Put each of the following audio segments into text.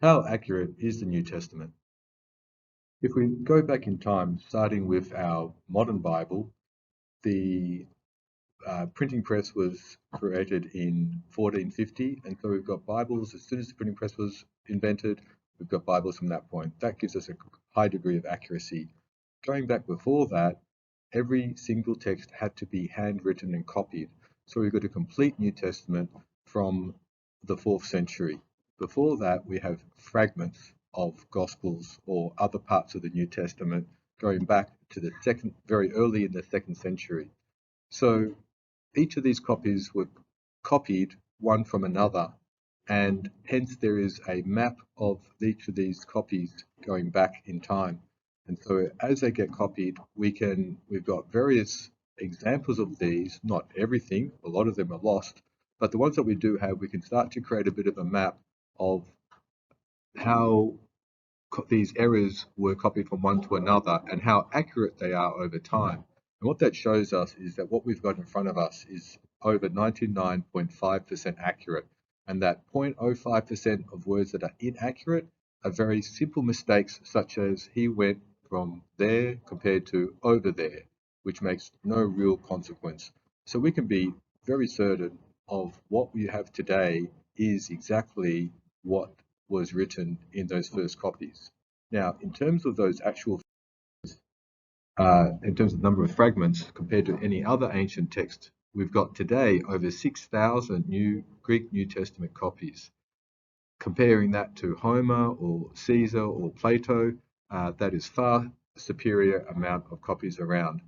How accurate is the New Testament? If we go back in time, starting with our modern Bible, the printing press was created in 1450, and so we've got Bibles as soon as the printing press was invented. We've got Bibles from that point. That gives us a high degree of accuracy. Going back before that, every single text had to be handwritten and copied. So we've got a complete New Testament from the 4th century. Before that, we have fragments of Gospels or other parts of the New Testament going back to the very early in the 2nd century. So each of these copies were copied one from another, and hence there is a map of each of these copies going back in time. And so as they get copied, we've got various examples of these, not everything, a lot of them are lost, but the ones that we do have, we can start to create a bit of a map of how these errors were copied from one to another and how accurate they are over time. And what that shows us is that what we've got in front of us is over 99.5% accurate, and that 0.05% of words that are inaccurate are very simple mistakes, such as he went from there compared to over there, which makes no real consequence. So we can be very certain of what we have today is exactly what was written in those first copies. Now, in terms of those actual, in terms of the number of fragments compared to any other ancient text, we've got today over 6,000 new Greek New Testament copies. Comparing that to Homer or Caesar or Plato, that is far superior amount of copies around.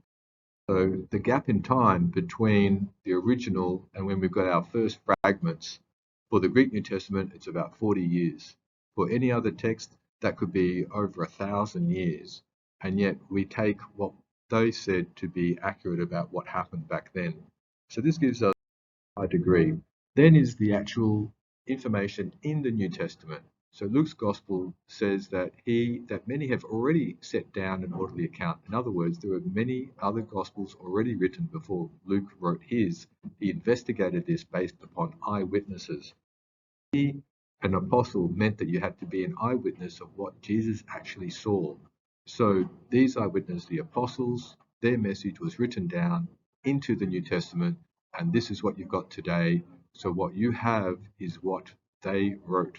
So the gap in time between the original and when we've got our first fragments, for the Greek New Testament, it's about 40 years. For any other text, that could be over 1,000 years. And yet we take what they said to be accurate about what happened back then. So this gives us a high degree. Then is the actual information in the New Testament. So Luke's gospel says that many have already set down an orderly account. In other words, there were many other gospels already written before Luke wrote his. He investigated this based upon eyewitnesses. An apostle meant that you had to be an eyewitness of what Jesus actually saw. So these eyewitnesses, the apostles, their message was written down into the New Testament, and this is what you've got today. So what you have is what they wrote.